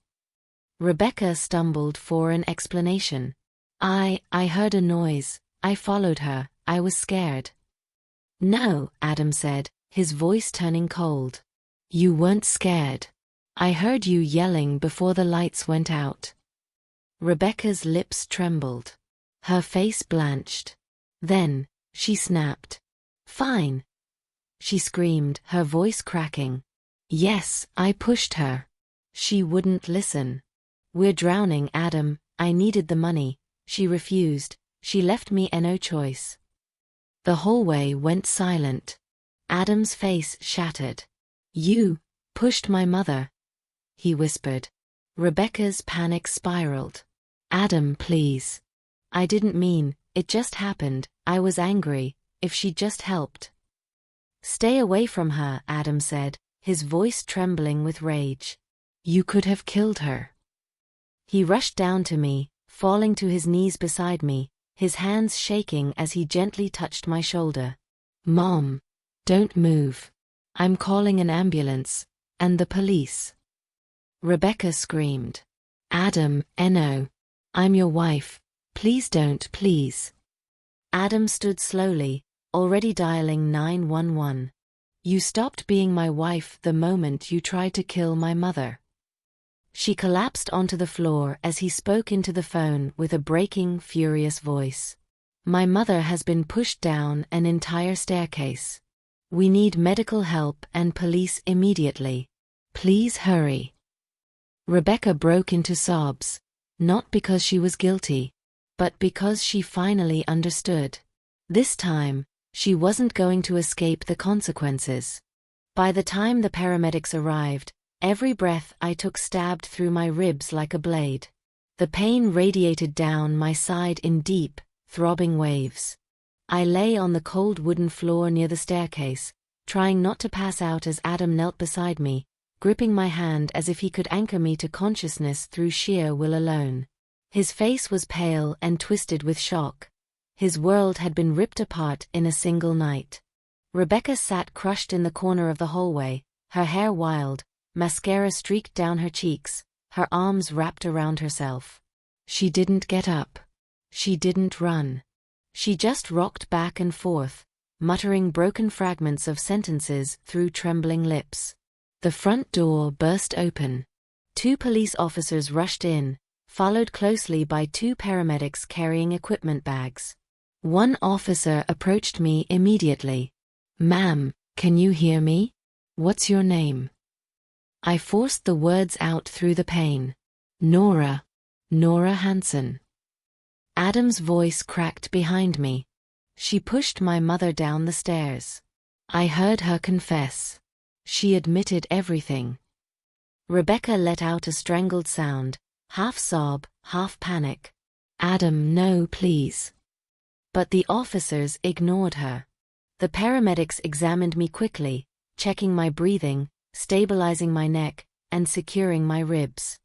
Rebecca stumbled for an explanation. I heard a noise. I followed her. I was scared." "No," Adam said, his voice turning cold. "You weren't scared. I heard you yelling before the lights went out." Rebecca's lips trembled. Her face blanched. Then, she snapped. "Fine," she screamed, her voice cracking. "Yes, I pushed her. She wouldn't listen. We're drowning, Adam. I needed the money. She refused. She left me no choice." The hallway went silent. Adam's face shattered. "You pushed my mother," he whispered. Rebecca's panic spiraled. "Adam, please. I didn't mean, it just happened. I was angry. If she just helped." "Stay away from her," Adam said, his voice trembling with rage. "You could have killed her." He rushed down to me, falling to his knees beside me, his hands shaking as he gently touched my shoulder. "Mom, don't move. I'm calling an ambulance, and the police." Rebecca screamed. "Adam, no. I'm your wife. Please don't, please." Adam stood slowly, already dialing 911. "You stopped being my wife the moment you tried to kill my mother." She collapsed onto the floor as he spoke into the phone with a breaking, furious voice. "My mother has been pushed down an entire staircase. We need medical help and police immediately. Please hurry." Rebecca broke into sobs, not because she was guilty, but because she finally understood. This time, she wasn't going to escape the consequences. By the time the paramedics arrived, every breath I took stabbed through my ribs like a blade. The pain radiated down my side in deep, throbbing waves. I lay on the cold wooden floor near the staircase, trying not to pass out as Adam knelt beside me, gripping my hand as if he could anchor me to consciousness through sheer will alone. His face was pale and twisted with shock. His world had been ripped apart in a single night. Rebecca sat crushed in the corner of the hallway, her hair wild, mascara streaked down her cheeks, her arms wrapped around herself. She didn't get up. She didn't run. She just rocked back and forth, muttering broken fragments of sentences through trembling lips. The front door burst open. 2 police officers rushed in, followed closely by 2 paramedics carrying equipment bags. One officer approached me immediately. "Ma'am, can you hear me? What's your name?" I forced the words out through the pain. "Nora. Nora Hansen." Adam's voice cracked behind me. "She pushed my mother down the stairs. I heard her confess. She admitted everything." Rebecca let out a strangled sound, half sob, half panic. "Adam, no, please." But the officers ignored her. The paramedics examined me quickly, checking my breathing, stabilizing my neck, and securing my ribs.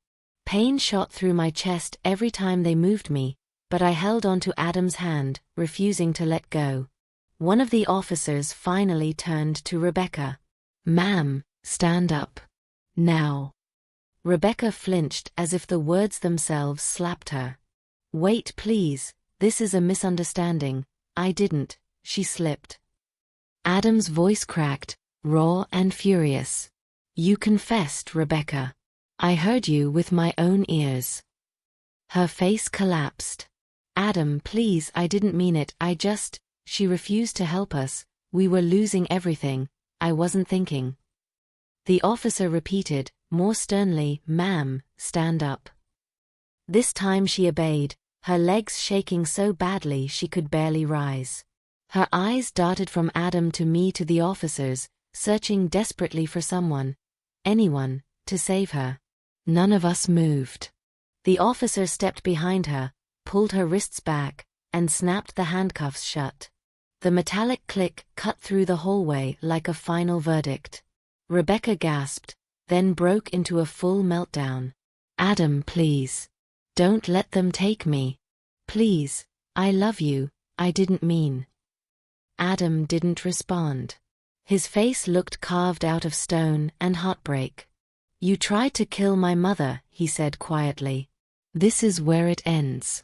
Pain shot through my chest every time they moved me, but I held onto Adam's hand, refusing to let go. One of the officers finally turned to Rebecca. "Ma'am, stand up. Now." Rebecca flinched as if the words themselves slapped her. "Wait, please, this is a misunderstanding. I didn't," she slipped. Adam's voice cracked, raw and furious. "You confessed, Rebecca. I heard you with my own ears." Her face collapsed. "Adam, please, I didn't mean it, She refused to help us. We were losing everything. I wasn't thinking." The officer repeated, more sternly, "Ma'am, stand up." This time she obeyed, her legs shaking so badly she could barely rise. Her eyes darted from Adam to me to the officers, searching desperately for someone, anyone, to save her. None of us moved. The officer stepped behind her, pulled her wrists back, and snapped the handcuffs shut. The metallic click cut through the hallway like a final verdict. Rebecca gasped, then broke into a full meltdown. "Adam, please. Don't let them take me. Please, I love you, I didn't mean." Adam didn't respond. His face looked carved out of stone and heartbreak. "You tried to kill my mother," he said quietly. "This is where it ends."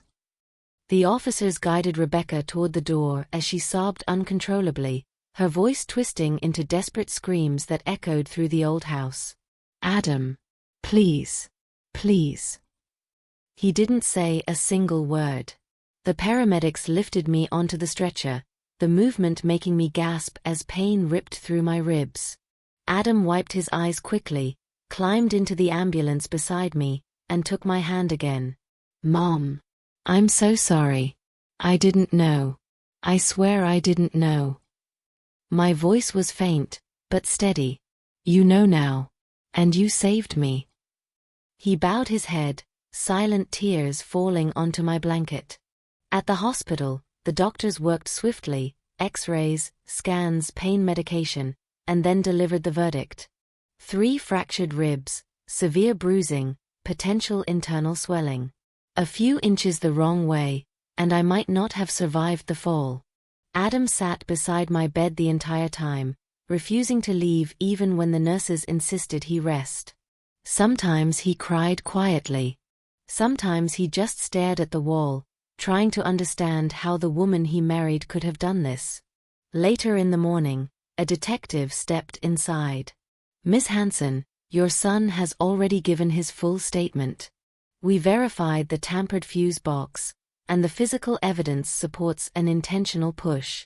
The officers guided Rebecca toward the door as she sobbed uncontrollably, her voice twisting into desperate screams that echoed through the old house. "Adam, please, please." He didn't say a single word. The paramedics lifted me onto the stretcher, the movement making me gasp as pain ripped through my ribs. Adam wiped his eyes quickly, climbed into the ambulance beside me, and took my hand again. "Mom, I'm so sorry. I didn't know. I swear I didn't know." My voice was faint, but steady. "You know now. And you saved me." He bowed his head, silent tears falling onto my blanket. At the hospital, the doctors worked swiftly, X-rays, scans, pain medication, and then delivered the verdict. 3 fractured ribs, severe bruising, potential internal swelling. A few inches the wrong way, and I might not have survived the fall. Adam sat beside my bed the entire time, refusing to leave even when the nurses insisted he rest. Sometimes he cried quietly. Sometimes he just stared at the wall, trying to understand how the woman he married could have done this. Later in the morning, a detective stepped inside. "Miss Hansen, your son has already given his full statement. We verified the tampered fuse box, and the physical evidence supports an intentional push.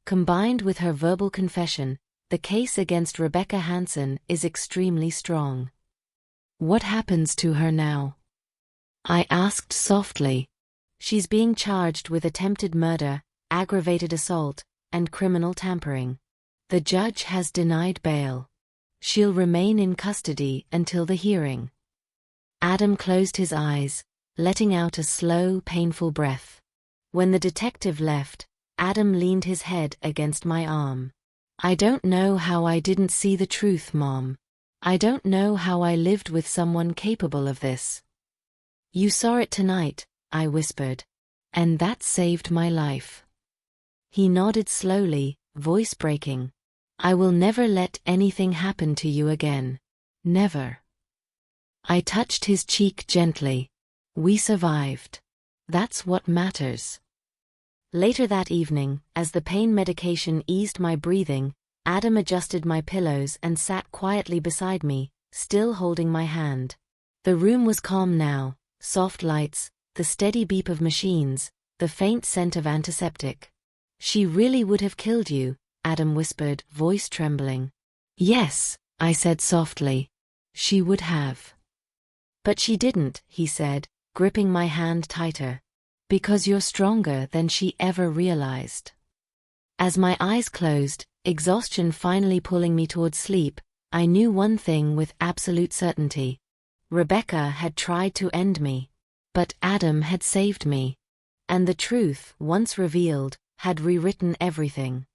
Combined with her verbal confession, the case against Rebecca Hansen is extremely strong." "What happens to her now?" I asked softly. "She's being charged with attempted murder, aggravated assault, and criminal tampering. The judge has denied bail. She'll remain in custody until the hearing." Adam closed his eyes, letting out a slow, painful breath. When the detective left, Adam leaned his head against my arm. "I don't know how I didn't see the truth, Mom. I don't know how I lived with someone capable of this." "You saw it tonight," I whispered. "And that saved my life." He nodded slowly, voice breaking. "I will never let anything happen to you again. Never." I touched his cheek gently. "We survived. That's what matters." Later that evening, as the pain medication eased my breathing, Adam adjusted my pillows and sat quietly beside me, still holding my hand. The room was calm now, soft lights, the steady beep of machines, the faint scent of antiseptic. "She really would have killed you," Adam whispered, voice trembling. "Yes," I said softly. "She would have." "But she didn't," he said, gripping my hand tighter. "Because you're stronger than she ever realized." As my eyes closed, exhaustion finally pulling me towards sleep, I knew one thing with absolute certainty. Rebecca had tried to end me. But Adam had saved me. And the truth, once revealed, had rewritten everything.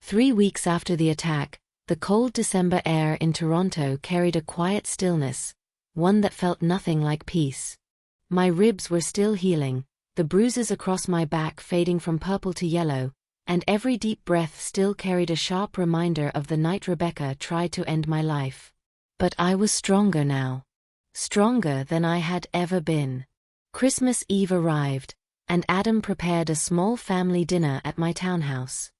3 weeks after the attack, the cold December air in Toronto carried a quiet stillness, one that felt nothing like peace. My ribs were still healing, the bruises across my back fading from purple to yellow, and every deep breath still carried a sharp reminder of the night Rebecca tried to end my life. But I was stronger now. Stronger than I had ever been. Christmas Eve arrived, and Adam prepared a small family dinner at my townhouse.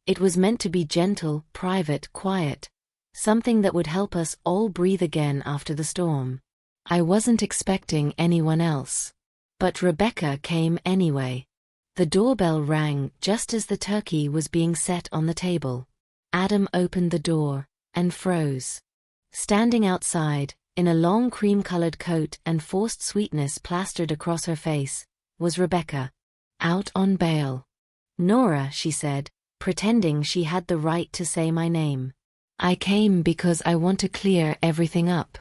It was meant to be gentle, private, quiet, something that would help us all breathe again after the storm. I wasn't expecting anyone else. But Rebecca came anyway. The doorbell rang just as the turkey was being set on the table. Adam opened the door and froze. Standing outside, in a long cream-colored coat and forced sweetness plastered across her face, was Rebecca. Out on bail. "Nora," she said, pretending she had the right to say my name. "I came because I want to clear everything up.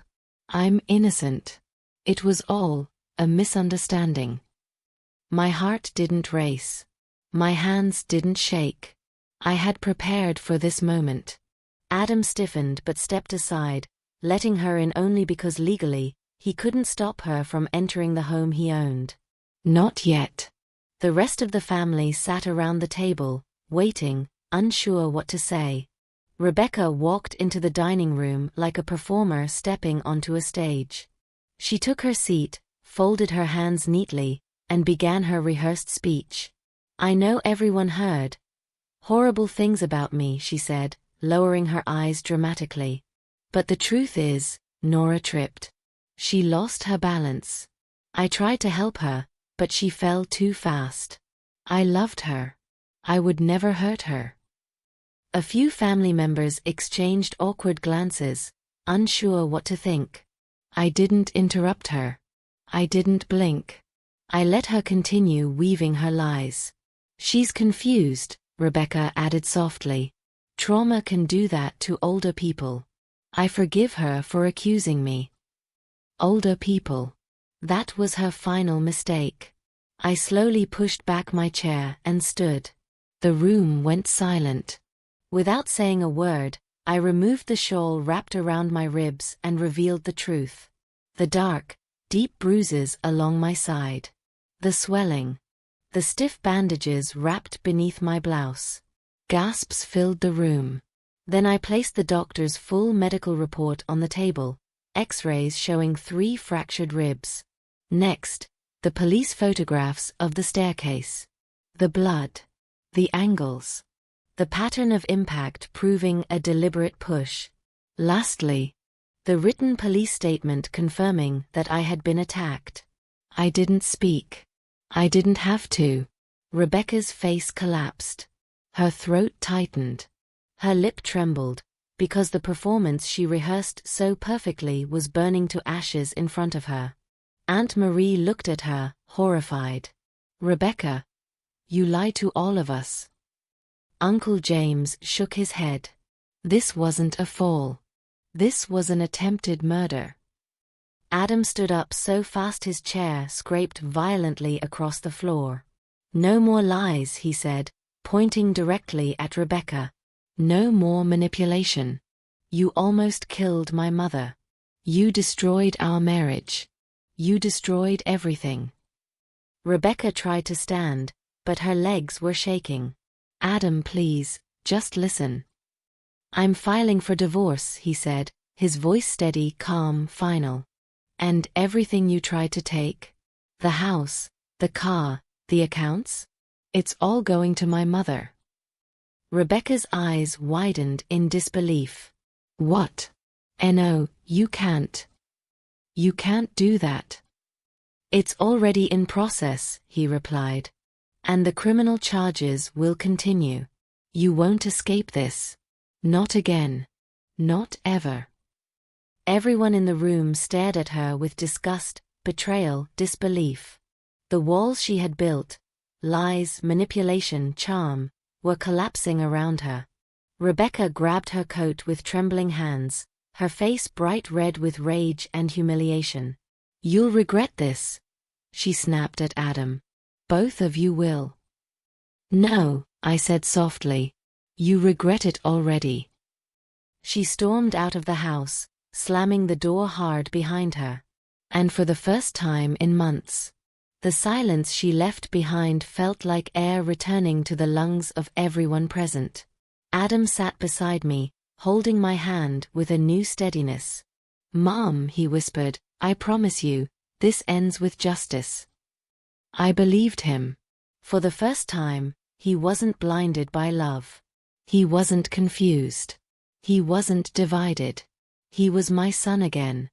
I'm innocent. It was all a misunderstanding." My heart didn't race. My hands didn't shake. I had prepared for this moment. Adam stiffened but stepped aside, letting her in only because legally, he couldn't stop her from entering the home he owned. Not yet. The rest of the family sat around the table, waiting, unsure what to say. Rebecca walked into the dining room like a performer stepping onto a stage. She took her seat, folded her hands neatly, and began her rehearsed speech. "I know everyone heard horrible things about me," she said, lowering her eyes dramatically. "But the truth is, Nora tripped. She lost her balance. I tried to help her, but she fell too fast. I loved her. I would never hurt her." A few family members exchanged awkward glances, unsure what to think. I didn't interrupt her. I didn't blink. I let her continue weaving her lies. "She's confused," Rebecca added softly. "Trauma can do that to older people. I forgive her for accusing me." Older people. That was her final mistake. I slowly pushed back my chair and stood. The room went silent. Without saying a word, I removed the shawl wrapped around my ribs and revealed the truth. The dark, deep bruises along my side. The swelling. The stiff bandages wrapped beneath my blouse. Gasps filled the room. Then I placed the doctor's full medical report on the table, X-rays showing 3 fractured ribs. Next, the police photographs of the staircase. The blood. The angles. The pattern of impact proving a deliberate push. Lastly, the written police statement confirming that I had been attacked. I didn't speak. I didn't have to. Rebecca's face collapsed. Her throat tightened. Her lip trembled, because the performance she rehearsed so perfectly was burning to ashes in front of her. Aunt Marie looked at her, horrified. "Rebecca, you lied to all of us." Uncle James shook his head. "This wasn't a fall. This was an attempted murder." Adam stood up so fast his chair scraped violently across the floor. "No more lies," he said, pointing directly at Rebecca. "No more manipulation. You almost killed my mother. You destroyed our marriage. You destroyed everything." Rebecca tried to stand, but her legs were shaking. "Adam, please, just listen." "I'm filing for divorce," he said, his voice steady, calm, final. "And everything you tried to take? The house, the car, the accounts? It's all going to my mother. Rebecca's eyes widened in disbelief. What? No, you can't. You can't do that. It's already in process, he replied. And the criminal charges will continue. You won't escape this. Not again. Not ever. Everyone in the room stared at her with disgust, betrayal, disbelief. The walls she had built, lies, manipulation, charm, were collapsing around her. Rebecca grabbed her coat with trembling hands, her face bright red with rage and humiliation. You'll regret this, she snapped at Adam. Both of you will. No, I said softly. You regret it already. She stormed out of the house, slamming the door hard behind her. And for the first time in months, the silence she left behind felt like air returning to the lungs of everyone present. Adam sat beside me, holding my hand with a new steadiness. Mom, he whispered, I promise you, this ends with justice. I believed him. For the first time, he wasn't blinded by love. He wasn't confused. He wasn't divided. He was my son again.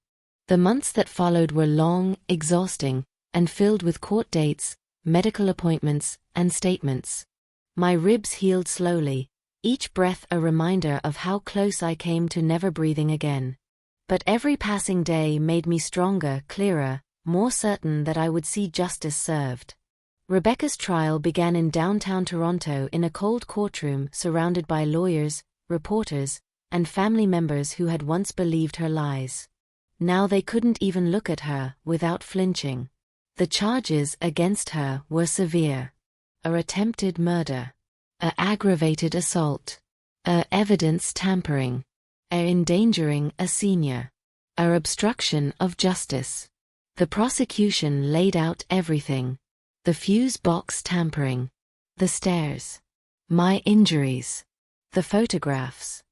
The months that followed were long, exhausting, and filled with court dates, medical appointments, and statements. My ribs healed slowly, each breath a reminder of how close I came to never breathing again. But every passing day made me stronger, clearer, more certain that I would see justice served. Rebecca's trial began in downtown Toronto in a cold courtroom surrounded by lawyers, reporters, and family members who had once believed her lies. Now they couldn't even look at her without flinching. The charges against her were severe. Attempted murder, aggravated assault, evidence tampering, endangering a senior, obstruction of justice. The prosecution laid out everything. The fuse box tampering, the stairs, my injuries, the photographs,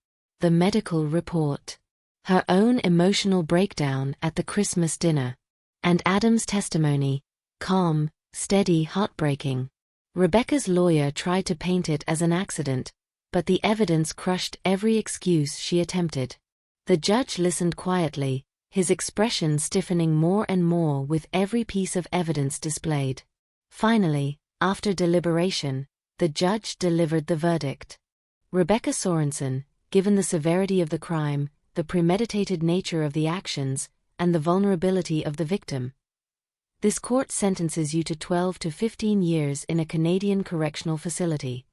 the medical report, her own emotional breakdown at the Christmas dinner, and Adam's testimony, calm, steady, heartbreaking. Rebecca's lawyer tried to paint it as an accident, but the evidence crushed every excuse she attempted. The judge listened quietly, his expression stiffening more and more with every piece of evidence displayed. Finally, after deliberation, the judge delivered the verdict. Rebecca Sorensen, given the severity of the crime, the premeditated nature of the actions, and the vulnerability of the victim. This court sentences you to 12 to 15 years in a Canadian correctional facility.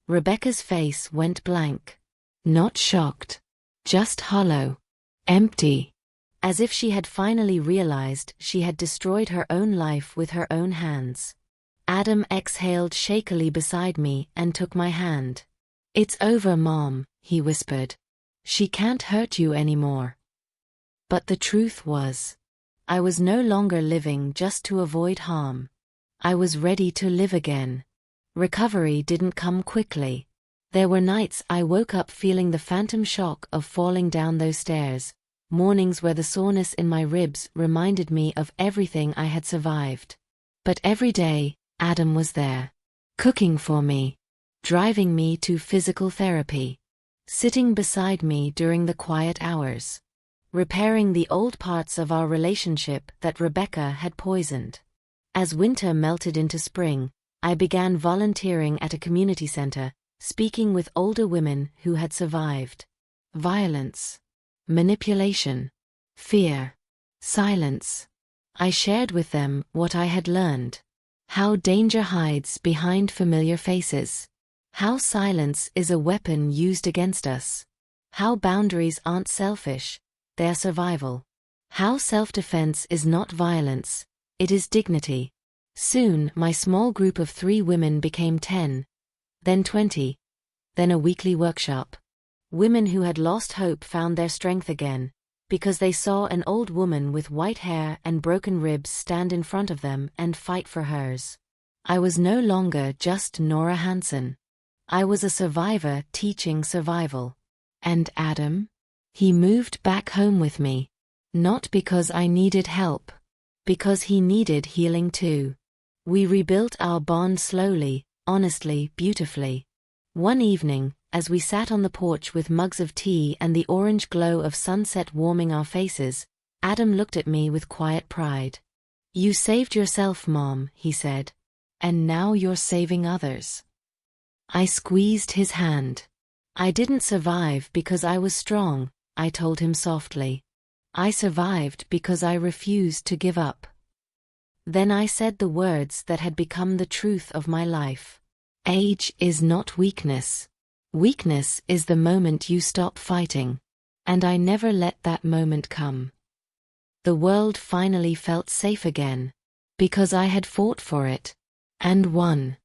Rebecca's face went blank. Not shocked. Just hollow. Empty. As if she had finally realized she had destroyed her own life with her own hands. Adam exhaled shakily beside me and took my hand. It's over, Mom, he whispered. She can't hurt you anymore. But the truth was, I was no longer living just to avoid harm. I was ready to live again. Recovery didn't come quickly. There were nights I woke up feeling the phantom shock of falling down those stairs, mornings where the soreness in my ribs reminded me of everything I had survived. But every day, Adam was there, cooking for me, driving me to physical therapy, sitting beside me during the quiet hours, repairing the old parts of our relationship that Rebecca had poisoned. As winter melted into spring, I began volunteering at a community center, speaking with older women who had survived violence, manipulation, fear, silence. I shared with them what I had learned. How danger hides behind familiar faces. How silence is a weapon used against us. How boundaries aren't selfish, they're survival. How self-defense is not violence, it is dignity. Soon, my small group of 3 women became 10, then 20, then a weekly workshop. Women who had lost hope found their strength again, because they saw an old woman with white hair and broken ribs stand in front of them and fight for hers. I was no longer just Nora Hansen. I was a survivor teaching survival. And Adam? He moved back home with me. Not because I needed help. Because he needed healing too. We rebuilt our bond slowly, honestly, beautifully. One evening, as we sat on the porch with mugs of tea and the orange glow of sunset warming our faces, Adam looked at me with quiet pride. "You saved yourself, Mom," he said. "And now you're saving others." I squeezed his hand. "I didn't survive because I was strong," I told him softly. "I survived because I refused to give up." Then I said the words that had become the truth of my life. Age is not weakness. Weakness is the moment you stop fighting. And I never let that moment come. The world finally felt safe again. Because I had fought for it. And won.